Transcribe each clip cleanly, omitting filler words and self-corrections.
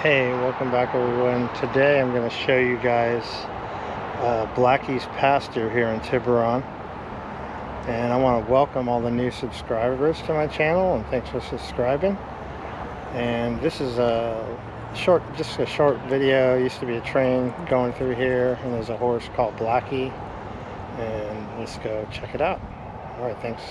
Hey, welcome back everyone. Today I'm going to show you guys Blackie's Pasture here in Tiburon. And I want to welcome all the new subscribers to my channel, and thanks for subscribing. And this is just a short video. It used to be a train going through here, and there's a horse called Blackie. And let's go check it out. Alright, thanks.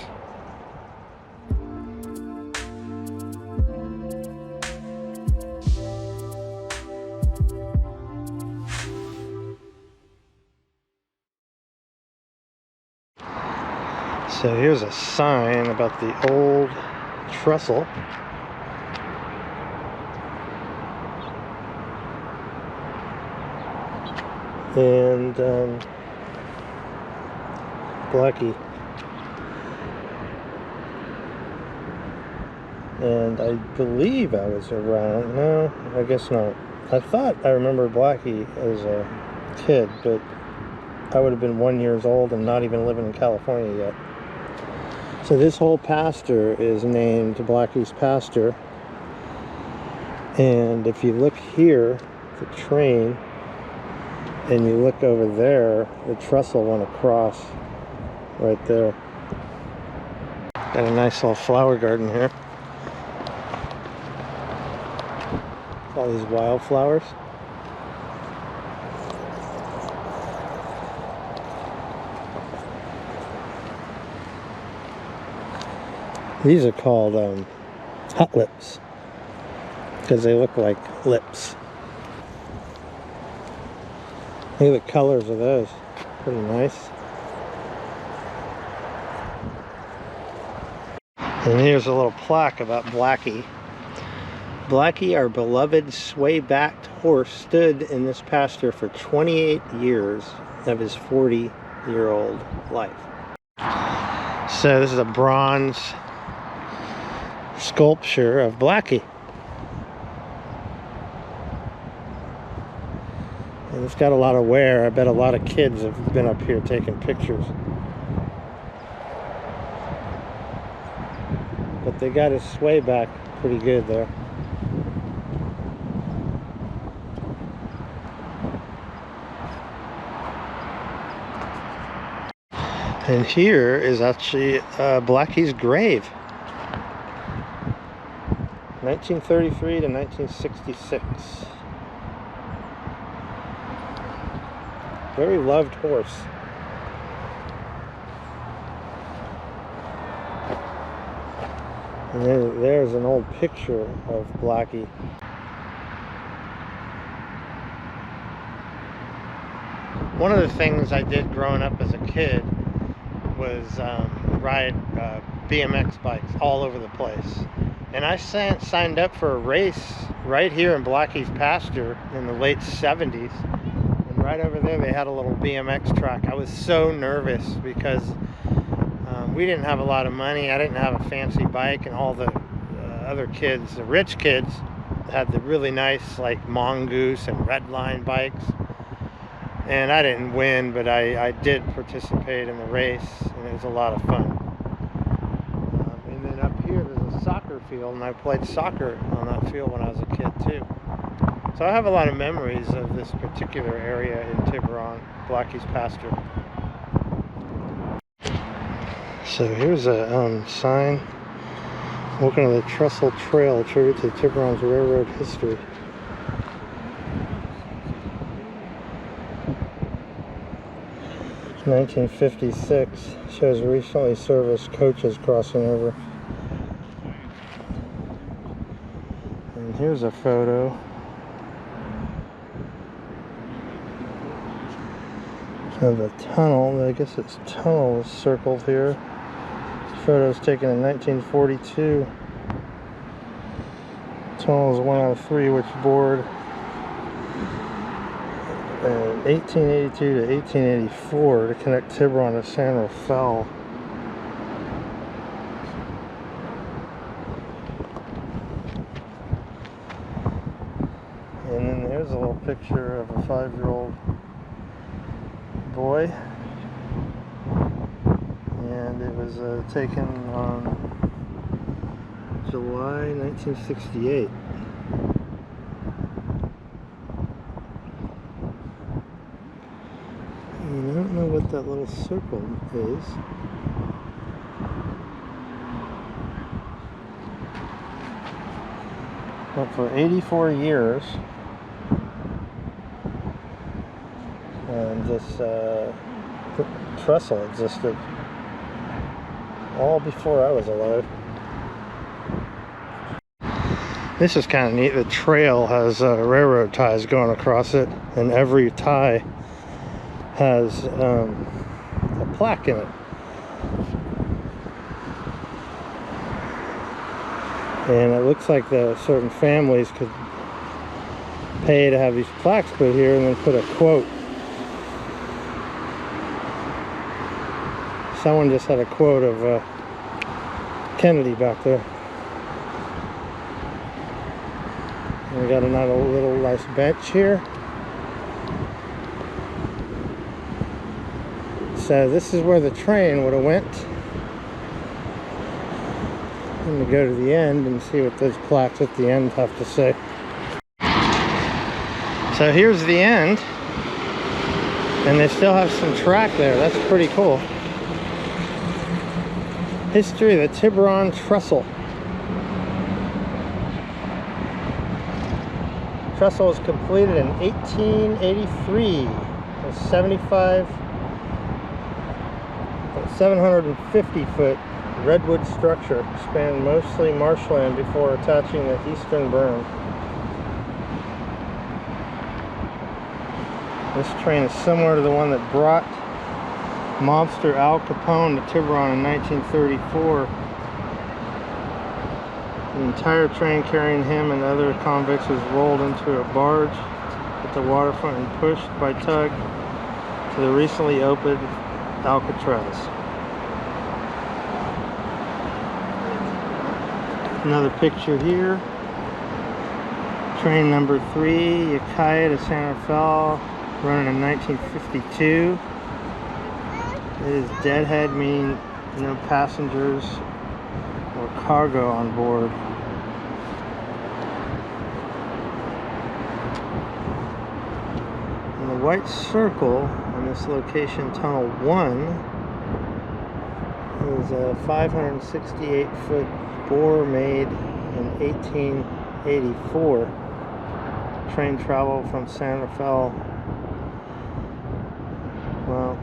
So here's a sign about the old trestle. And Blackie. And I believe I was around. No, I guess not. I thought I remember Blackie as a kid, but I would have been 1 year old and not even living in California yet. So this whole pasture is named Blackies Pasture. And if you look here, the train, and you look over there, the trestle went across right there. Got a nice little flower garden here. All these wildflowers. These are called hot lips because they look like lips. Look at the colors of those. Pretty nice. And here's a little plaque about Blackie. Blackie, our beloved swaybacked horse, stood in this pasture for 28 years of his 40-year-old life. So this is a bronze sculpture of Blackie. And it's got a lot of wear. I bet a lot of kids have been up here taking pictures. But they got his sway back pretty good there. And here is actually Blackie's grave. 1933 to 1966. Very loved horse. And there's an old picture of Blackie. One of the things I did growing up as a kid was ride BMX bikes all over the place. And I signed up for a race right here in Blackie's Pasture in the late 70s. And right over there they had a little BMX track. I was so nervous because we didn't have a lot of money. I didn't have a fancy bike, and all the other kids, the rich kids, had the really nice like Mongoose and Redline bikes. And I didn't win, but I did participate in the race, and it was a lot of fun. And then up here there's a soccer field, and I played soccer on that field when I was a kid too. So I have a lot of memories of this particular area in Tiburon, Blackie's Pasture. So here's a sign. Welcome to the Trestle Trail, tribute to Tiburon's railroad history. It's 1956. Shows recently serviced coaches crossing over. And here's a photo of a tunnel. I guess it's tunnel circled here. This photo was taken in 1942. Tunnel is 1 out of 3 which bored 1882 to 1884 to connect Tiburon to San Rafael. And then there's a little picture of a 5-year-old boy, and it was taken on July 1968. that little circle is. But for 84 years, this trestle existed, all before I was alive. This is kind of neat. The trail has railroad ties going across it, and every tie has a plaque in it. And it looks like the certain families could pay to have these plaques put here and then put a quote. Someone just had a quote of Kennedy back there. And we got another little nice bench here. So this is where the train would have went. I'm going to go to the end and see what those plaques at the end have to say. So here's the end. And they still have some track there. That's pretty cool. History of the Tiburon Trestle. Trestle was completed in 1883. A 750-foot redwood structure spanned mostly marshland before attaching the eastern berm. This train is similar to the one that brought mobster Al Capone to Tiburon in 1934. The entire train carrying him and other convicts was rolled into a barge at the waterfront and pushed by tug to the recently opened Alcatraz. Another picture here. Train number 3, Ukiah to Santa Fe, running in 1952. It is deadhead, meaning no passengers or cargo on board. And the white circle on this location, Tunnel 1, is a 568-foot bore made in 1884. Train travel from Santa Fe. Well,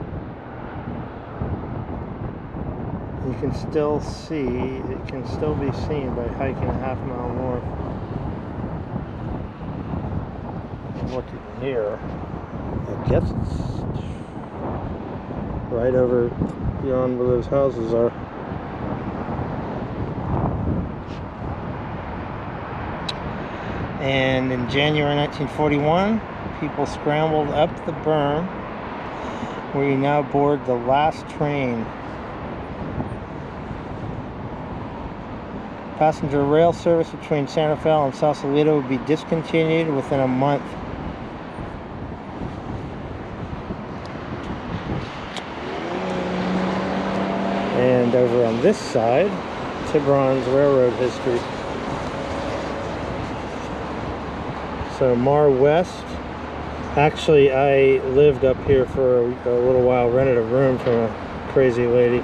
you can still see, it can still be seen by hiking a half mile north. And looking here, I guess it's right over beyond where those houses are. And in January 1941, people scrambled up the berm where you now board the last train. Passenger rail service between Santa Fe and Sausalito would be discontinued within a month. And over on this side, Tiburon's railroad history. So Mar West. Actually, I lived up here for a little while, rented a room from a crazy lady.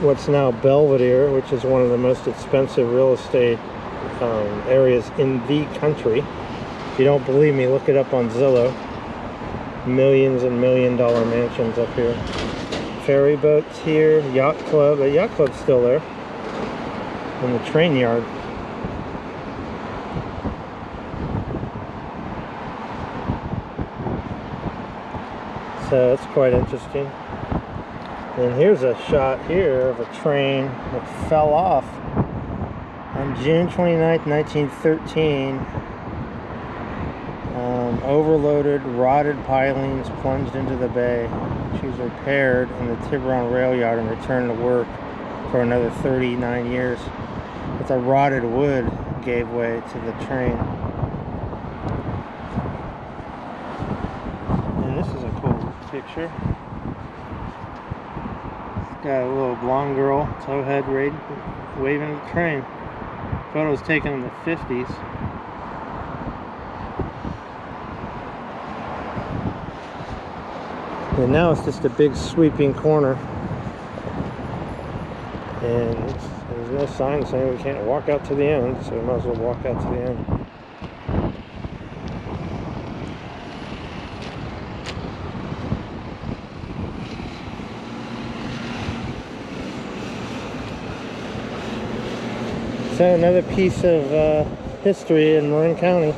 What's now Belvedere, which is one of the most expensive real estate areas in the country. If you don't believe me, look it up on Zillow. Millions and million-dollar mansions up here. Ferry boats here, yacht club. The yacht club's still there. And the train yard. So it's quite interesting. And here's a shot here of a train that fell off on June 29th, 1913. Overloaded, rotted pilings plunged into the bay. She was repaired in the Tiburon rail yard and returned to work for another 39 years. But the rotted wood gave way to the train. And this is a cool picture. It's got a little blonde girl, towhead waving at the train. Photo was taken in the 50s. And now it's just a big sweeping corner. And there's no sign saying we can't walk out to the end, so we might as well walk out to the end. So another piece of history in Marin County.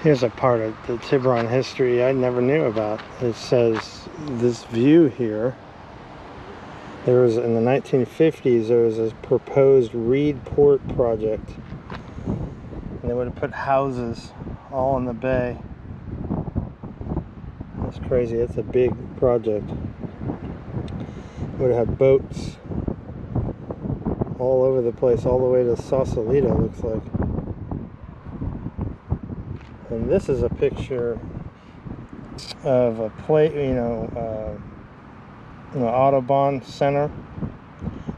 Here's a part of the Tiburon history I never knew about. It says this view here. There was, in the 1950s, there was a proposed Reed Port project. And they would have put houses all in the bay. That's crazy, that's a big project. Would have had boats all over the place, all the way to Sausalito, looks like. And this is a picture of a Audubon Center.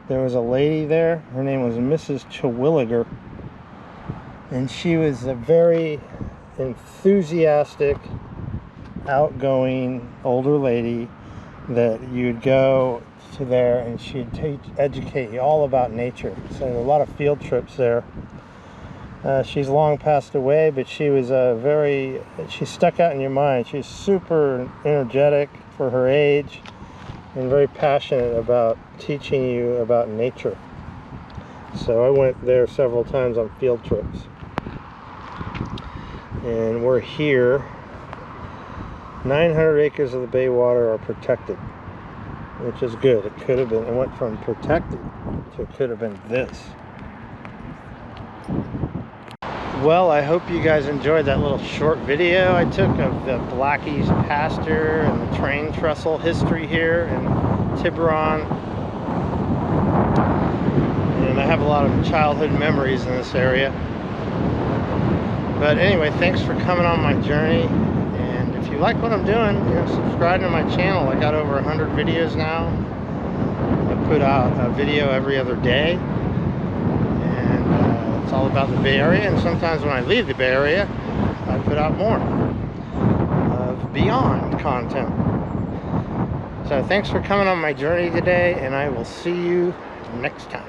There was a lady there. Her name was Mrs. Chewilliger, and she was a very enthusiastic, outgoing older lady that you'd go to there, and she'd educate you all about nature. So a lot of field trips there. She's long passed away, but she was she stuck out in your mind. She's super energetic for her age and very passionate about teaching you about nature. So I went there several times on field trips. And we're here. 900 acres of the bay water are protected, which is good. It could have been, it went from protected to it could have been this. Well, I hope you guys enjoyed that little short video I took of the Blackies Pasture and the train trestle history here in Tiburon. And I have a lot of childhood memories in this area. But anyway, thanks for coming on my journey. And if you like what I'm doing, subscribe to my channel. I got over 100 videos now. I put out a video every other day. It's all about the Bay Area, and sometimes when I leave the Bay Area, I put out more of beyond content. So thanks for coming on my journey today, and I will see you next time.